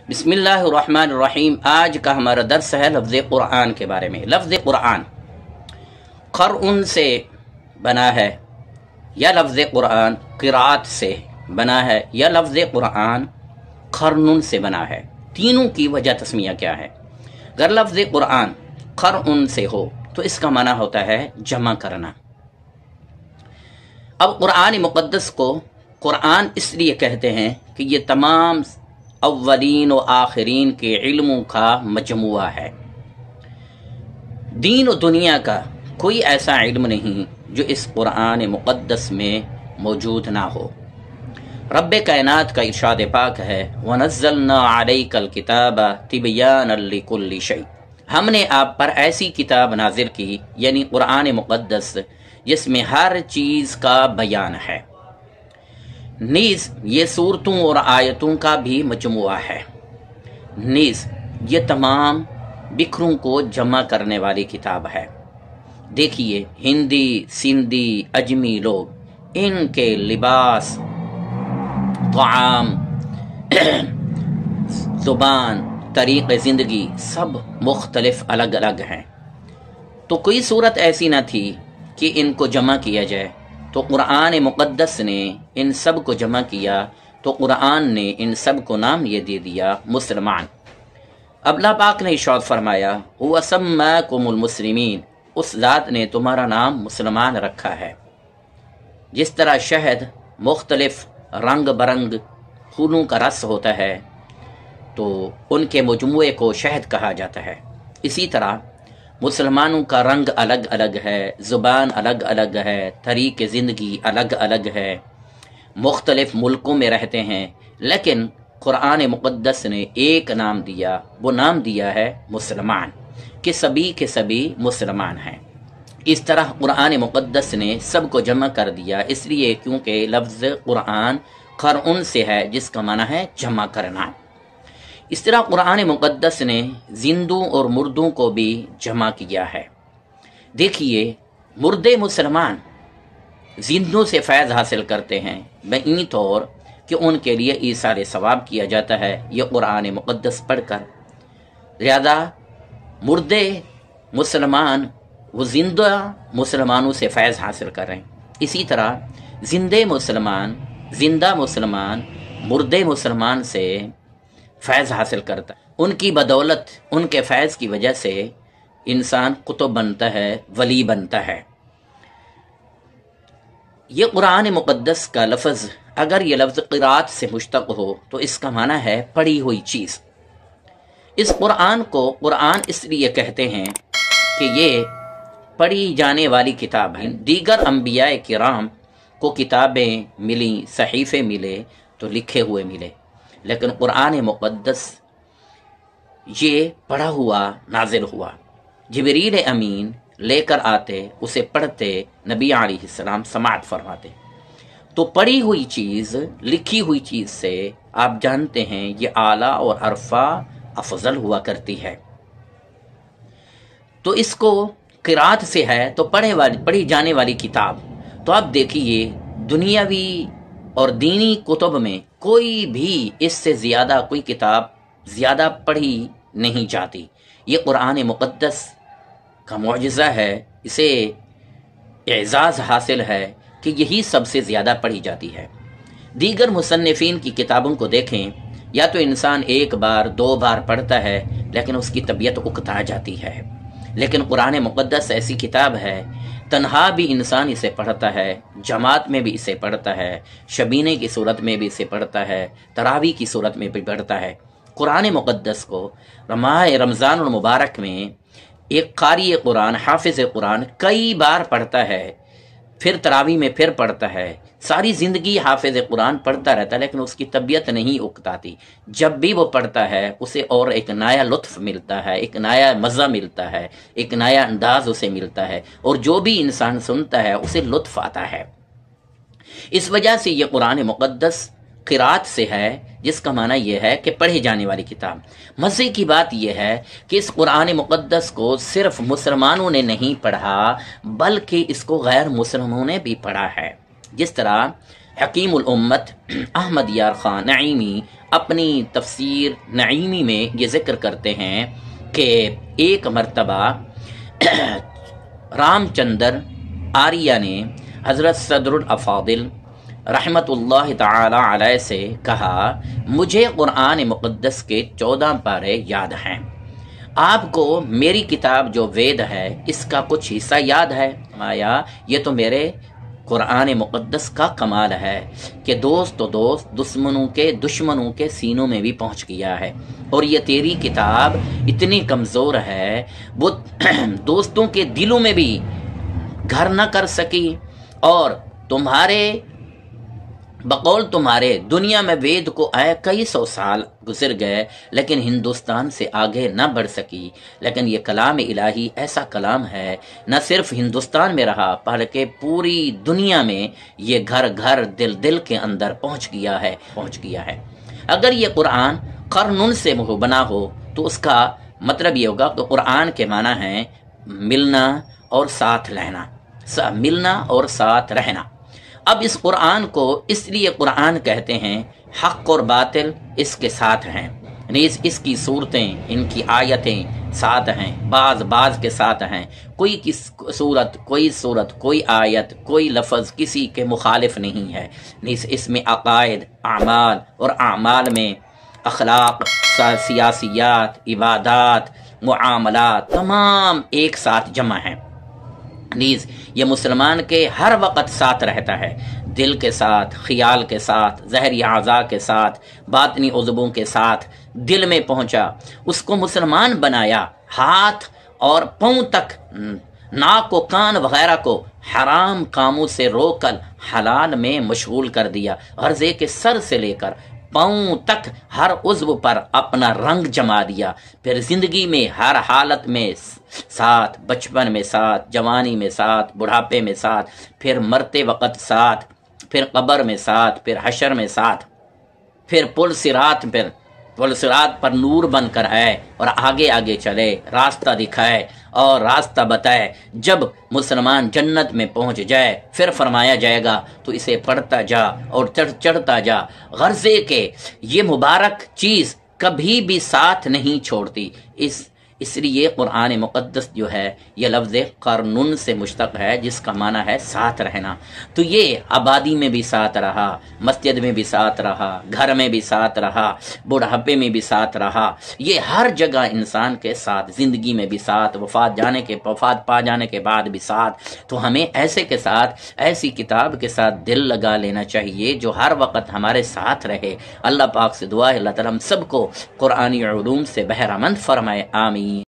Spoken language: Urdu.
بسم اللہ الرحمن الرحیم۔ آج کا ہمارا درس ہے لفظ قرآن کے بارے میں۔ لفظ قرآن قرآن سے بنا ہے یا لفظ قرآن قرات سے بنا ہے یا لفظ قرآن قرن سے بنا ہے، تینوں کی وجہ تسمیہ کیا ہے؟ اگر لفظ قرآن قرن سے ہو تو اس کا معنی ہوتا ہے جمع کرنا۔ اب قرآن مقدس کو قرآن اس لیے کہتے ہیں کہ یہ تمام اولین و آخرین کے علموں کا مجموعہ ہے۔ دین و دنیا کا کوئی ایسا علم نہیں جو اس قرآن مقدس میں موجود نہ ہو۔ رب کائنات کا ارشاد پاک ہے وَنَزَّلْنَا عَلَيْكَ الْكِتَابَ تِبْيَانًا لِكُلِّ شَيْءٍ، ہم نے آپ پر ایسی کتاب نازل کی، یعنی قرآن مقدس، جس میں ہر چیز کا بیان ہے۔ نیز یہ صورتوں اور آیتوں کا بھی مجموعہ ہے، نیز یہ تمام بکھروں کو جمع کرنے والی کتاب ہے۔ دیکھیے ہندی، سندھی، اجمی لوگ، ان کے لباس، طعام، زبان، طریق زندگی سب مختلف الگ الگ ہیں، تو کوئی صورت ایسی نہ تھی کہ ان کو جمع کیا جائے، تو قرآن مقدس نے ان سب کو جمع کیا، تو قرآن نے ان سب کو نام یہ دے دیا مسلمان۔ اب اللہ پاک نے ارشاد فرمایا هو سماکم المسلمین، اس ذات نے تمہارا نام مسلمان رکھا ہے۔ جس طرح شہد مختلف رنگ برنگ پھولوں کا رس ہوتا ہے تو ان کے مجموعے کو شہد کہا جاتا ہے، اسی طرح مسلمانوں کا رنگ الگ الگ ہے، زبان الگ الگ ہے، طریق زندگی الگ الگ ہے، مختلف ملکوں میں رہتے ہیں، لیکن قرآن مقدس نے ایک نام دیا، وہ نام دیا ہے مسلمان، کہ سبھی کے سبھی مسلمان ہیں۔ اس طرح قرآن مقدس نے سب کو جمع کر دیا، اس لیے کیونکہ لفظ قرآن قرآن سے ہے، جس کا معنی ہے جمع کرنا۔ اس طرح قرآن مقدس نے زندوں اور مردوں کو بھی جمع کیا ہے۔ دیکھیے مردے مسلمان زندوں سے فیض حاصل کرتے ہیں، بعین طور کہ ان کے لیے ایثار ثواب کیا جاتا ہے یہ قرآن مقدس پڑھ کر، لہذا مردے مسلمان وہ زندہ مسلمانوں سے فیض حاصل کر رہے ہیں، اسی طرح زندہ مسلمان مردے مسلمان سے فیض حاصل کرتا ہے، ان کی بدولت، ان کے فیض کی وجہ سے انسان قطب بنتا ہے، ولی بنتا ہے۔ یہ قرآن مقدس کا لفظ اگر یہ لفظ قرات سے مشتق ہو تو اس کا معنی ہے پڑھی ہوئی چیز۔ اس قرآن کو قرآن اس لیے کہتے ہیں کہ یہ پڑھی جانے والی کتاب ہے۔ دیگر انبیاء کرام کو کتابیں ملیں، صحیفے ملے تو لکھے ہوئے ملے، لیکن قرآن مقدس یہ پڑھا ہوا نازل ہوا، جبریل امین لے کر آتے، اسے پڑھتے، نبی علیہ السلام سماعت فرماتے، تو پڑھی ہوئی چیز، لکھی ہوئی چیز سے آپ جانتے ہیں یہ اعلیٰ اور عرفہ افضل ہوا کرتی ہے۔ تو اس کو قرات سے ہے تو پڑھی جانے والی کتاب۔ تو آپ دیکھیے دنیاوی اور دینی کتب میں کوئی بھی اس سے زیادہ کوئی کتاب زیادہ پڑھی نہیں جاتی۔ یہ قرآن مقدس کا معجزہ ہے، اسے اعزاز حاصل ہے کہ یہی سب سے زیادہ پڑھی جاتی ہے۔ دیگر مصنفین کی کتابوں کو دیکھیں، یا تو انسان ایک بار دو بار پڑھتا ہے لیکن اس کی طبیعت اکتا جاتی ہے، لیکن قرآن مقدس ایسی کتاب ہے تنہا بھی انسان اسے پڑھتا ہے، جماعت میں بھی اسے پڑھتا ہے، شبینے کی صورت میں بھی اسے پڑھتا ہے، تراویح کی صورت میں بھی پڑھتا ہے۔ قرآن مقدس کو ماہ رمضان المبارک میں ایک قاری قرآن، حافظ قرآن کئی بار پڑھتا ہے، پھر تراویح میں پھر پڑھتا ہے، ساری زندگی حافظ قرآن پڑھتا رہتا ہے، لیکن اس کی طبیعت نہیں اکتاتی۔ جب بھی وہ پڑھتا ہے اسے اور ایک نیا لطف ملتا ہے، ایک نیا مزہ ملتا ہے، ایک نیا انداز اسے ملتا ہے، اور جو بھی انسان سنتا ہے اسے لطف آتا ہے۔ اس وجہ سے یہ قرآن مقدس قرات سے ہے، جس کا معنی یہ ہے کہ پڑھی جانے والی کتاب۔ مزے کی بات یہ ہے کہ اس قرآن مقدس کو صرف مسلمانوں نے نہیں پڑھا بلکہ اس کو غیر مسلموں نے بھی پڑھا ہے۔ جس طرح حکیم الامت احمد یار خان نعیمی اپنی تفسیر نعیمی میں یہ ذکر کرتے ہیں کہ ایک مرتبہ رام چندر آریہ نے حضرت صدر الافاضل رحمت اللہ تعالی علیہ سے کہا، مجھے قرآن مقدس کے 14 پارے یاد ہیں، آپ کو میری کتاب جو وید ہے اس کا کچھ حصہ یاد ہے؟ فرمایا، یہ تو میرے قرآن مقدس کا کمال ہے کہ دوست تو دوست دشمنوں کے سینوں میں بھی پہنچ گیا ہے، اور یہ تیری کتاب اتنی کمزور ہے وہ دوستوں کے دلوں میں بھی گھر نہ کر سکی، اور بقول تمہارے دنیا میں وید کو آئے کئی 100 سال گزر گئے لیکن ہندوستان سے آگے نہ بڑھ سکی، لیکن یہ کلام الہی ایسا کلام ہے نہ صرف ہندوستان میں رہا بلکہ پوری دنیا میں یہ گھر گھر دل کے اندر پہنچ گیا ہے۔ اگر یہ قرآن قرنن سے بنا ہو تو اس کا مطلب یہ ہوگا کہ قرآن کے معنی ہے ملنا اور ساتھ رہنا۔ اب اس قرآن کو اس لیے قرآن کہتے ہیں، حق اور باطل اس کے ساتھ ہیں، اس کی صورتیں، ان کی آیتیں ساتھ ہیں، بعض کے ساتھ ہیں، کوئی صورت کوئی آیت کوئی لفظ کسی کے مخالف نہیں ہے، اس میں عقائد، اعمال اور اعمال میں اخلاق، سیاسیات، عبادات، معاملات تمام ایک ساتھ جمع ہیں۔ یہ مسلمان کے ہر وقت ساتھ رہتا ہے، دل کے ساتھ، خیال کے ساتھ، ظاہری اعضاء کے ساتھ، باطنی عضووں کے ساتھ، دل میں پہنچا، اس کو مسلمان بنایا، ہاتھ اور پاؤں تک، ناک و کان وغیرہ کو حرام کاموں سے روک کر حلال میں مشغول کر دیا، غرضے کے سر سے لے کر پاؤں تک ہر عضو پر اپنا رنگ جما دیا، پھر زندگی میں ہر حالت میں ساتھ، بچپن میں ساتھ، جوانی میں ساتھ، بڑھاپے میں ساتھ، پھر مرتے وقت ساتھ، پھر قبر میں ساتھ، پھر حشر میں ساتھ، پھر پل صراط پر نور بن کر آئے اور آگے چلے، راستہ دکھائے اور راستہ بتائے۔ جب مسلمان جنت میں پہنچ جائے پھر فرمایا جائے گا تو اسے پڑھتا جا اور چڑھتا جا، غرضے کہ یہ مبارک چیز کبھی بھی ساتھ نہیں چھوڑتی۔ اس لیے قرآن مقدس جو ہے یہ لفظ قرنن سے مشتق ہے، جس کا معنی ہے ساتھ رہنا۔ تو یہ آبادی میں بھی ساتھ رہا، مسجد میں بھی ساتھ رہا، گھر میں بھی ساتھ رہا، بڑھاپے میں بھی ساتھ رہا، یہ ہر جگہ انسان کے ساتھ، زندگی میں بھی ساتھ، وفات پا جانے کے بعد بھی ساتھ۔ تو ہمیں ایسی کتاب کے ساتھ دل لگا لینا چاہیے جو ہر وقت ہمارے ساتھ رہے۔ اللہ پاک سے دعا ہے اللہ تعالیٰ ہم سب کو قرآنی علوم سے بہرہ مند فرمائے، آمین۔